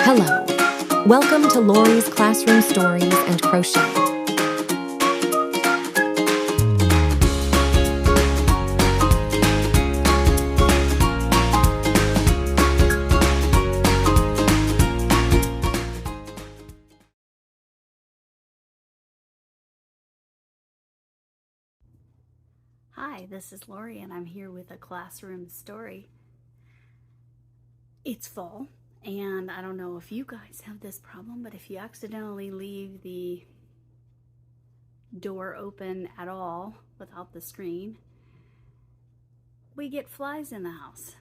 Hello. Welcome to Lori's Classroom Stories and Crochet. Hi, this is Lori and I'm here with a classroom story. It's fall and I don't know if you guys have this problem, but if you accidentally leave the door open at all without the screen, we get flies in the house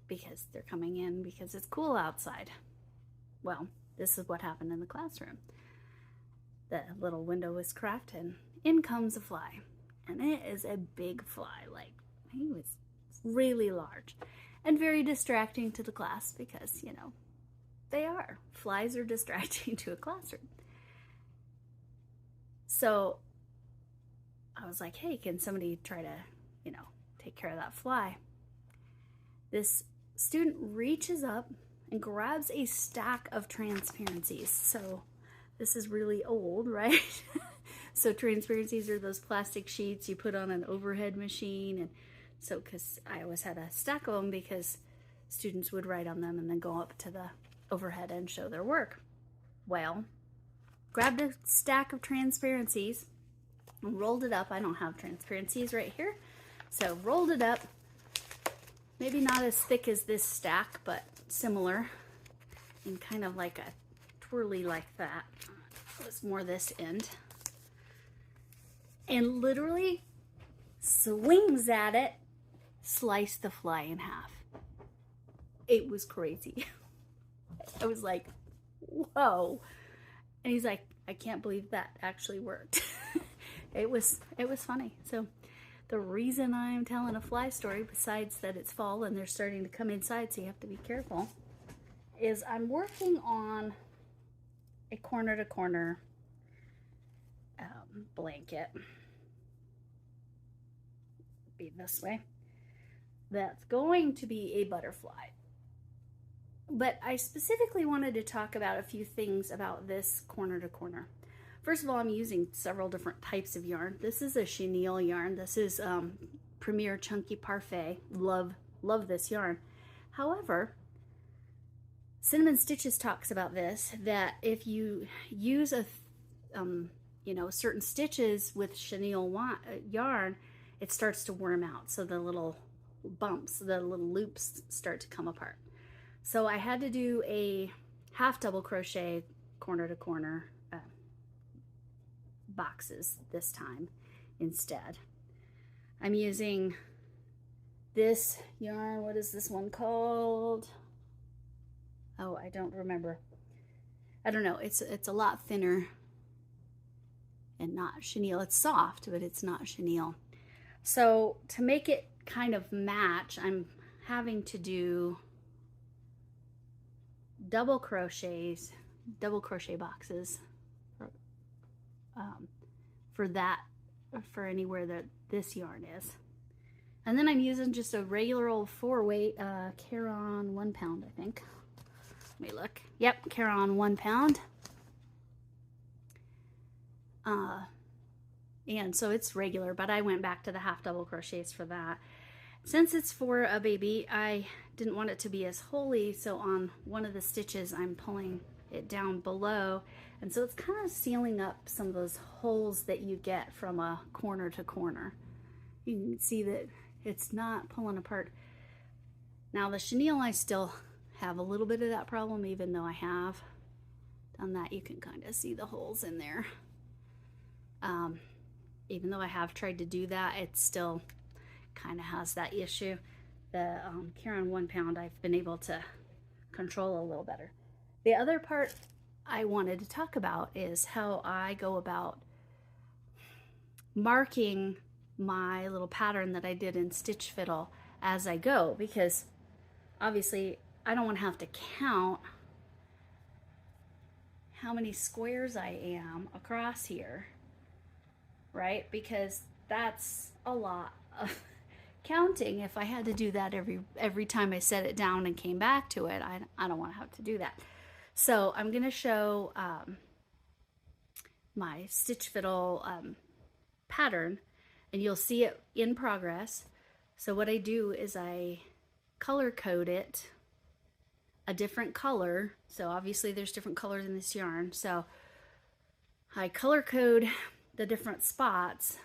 because they're coming in because it's cool outside. Well, this is what happened in the classroom. The little window was cracked and in comes a fly. And it is a big fly, like he was really large and very distracting to the class because, you know, flies are distracting to a classroom. So I was like, hey, can somebody try to, take care of that fly? This student reaches up and grabs a stack of transparencies. So this is really old, right? So transparencies are those plastic sheets you put on an overhead machine. And so, because I always had a stack of them because students would write on them and then go up to the overhead and show their work. Well, grabbed a stack of transparencies and rolled it up. I don't have transparencies right here. So rolled it up, maybe not as thick as this stack, but similar and kind of like a twirly like that. It was more this end. And literally swings at it, sliced the fly in half. It was crazy. I was like, whoa. And he's like, I can't believe that actually worked. It was funny. So the reason I'm telling a fly story, besides that it's fall and they're starting to come inside, so you have to be careful, is I'm working on a corner to corner blanket. Be this way. That's going to be a butterfly. But I specifically wanted to talk about a few things about this corner to corner. First of all, I'm using several different types of yarn. This is a chenille yarn. This is Premier Chunky Parfait. Love this yarn. However, Cinnamon Stitches talks about this, that if you use certain stitches with chenille yarn, it starts to worm out. So the little bumps, the little loops start to come apart. So I had to do a half double crochet corner to corner boxes this time instead. I'm using this yarn. What is this one called? Oh, I don't remember. I don't know. It's a lot thinner and not chenille. It's soft, but it's not chenille. So to make it kind of match, I'm having to do double crochet boxes for anywhere that this yarn is. And then I'm using just a regular old 4-weight Caron 1 pound, I think. Let me look. Yep, Caron 1 pound. And so it's regular, but I went back to the half double crochets for that. Since it's for a baby, I didn't want it to be as holey, so on one of the stitches I'm pulling it down below, and so it's kind of sealing up some of those holes that you get from a corner to corner. You can see that it's not pulling apart. Now the chenille, I still have a little bit of that problem, even though I have done that. You can kind of see the holes in there. Even though I have tried to do that, it still kind of has that issue. The Caron 1 pound I've been able to control a little better. The other part I wanted to talk about is how I go about marking my little pattern that I did in stitchfiddle as I go, because obviously I don't want to have to count how many squares I am across here, right? Because that's a lot of counting. If I had to do that every time I set it down and came back to it, I don't want to have to do that. So I'm going to show my stitch fiddle pattern, and you'll see it in progress. So what I do is I color code it a different color. So obviously there's different colors in this yarn. So I color code the different spots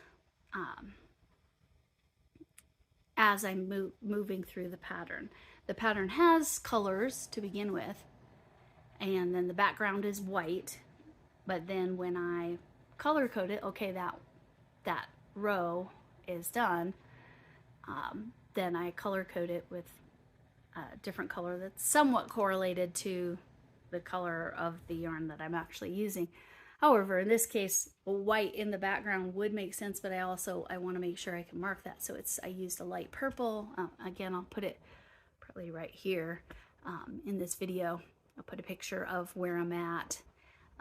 as I'm moving through the pattern. The pattern has colors to begin with, and then the background is white. But then when I color code it, okay, that row is done, then I color code it with a different color that's somewhat correlated to the color of the yarn that I'm actually using. However, in this case, white in the background would make sense, but I want to make sure I can mark that. So I used a light purple. Again, I'll put it probably right here in this video. I'll put a picture of where I'm at.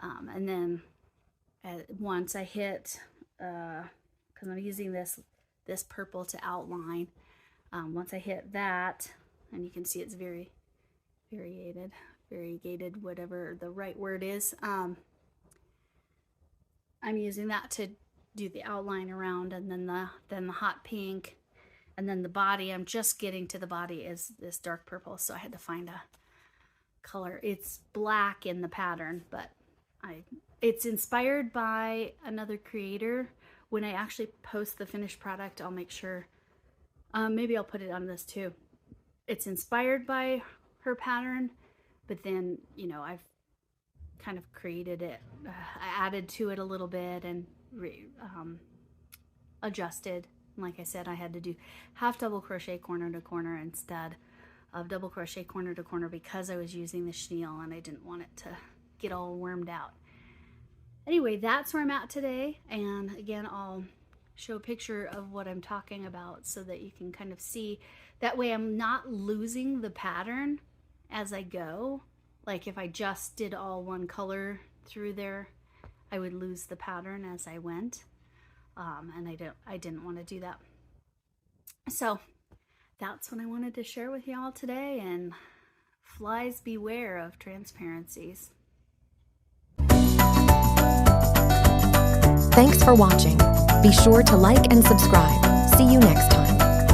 And then once I hit, because I'm using this purple to outline, once I hit that, and you can see it's variegated, whatever the right word is. I'm using that to do the outline around, and then the hot pink, and then the body. I'm just getting to the body is this dark purple, so I had to find a color. It's black in the pattern, but it's inspired by another creator. When I actually post the finished product, I'll make sure, maybe I'll put it on this too. It's inspired by her pattern, but then, you know, I've kind of created it. I added to it a little bit and adjusted. Like I said, I had to do half double crochet corner to corner instead of double crochet corner to corner because I was using the chenille and I didn't want it to get all wormed out. Anyway, that's where I'm at today, and again, I'll show a picture of what I'm talking about so that you can kind of see. That way I'm not losing the pattern as I go. Like if I just did all one color through there, I would lose the pattern as I went, and I didn't want to do that. So that's what I wanted to share with y'all today, and flies beware of transparencies. Thanks for watching. Be sure to like and subscribe. See you next time.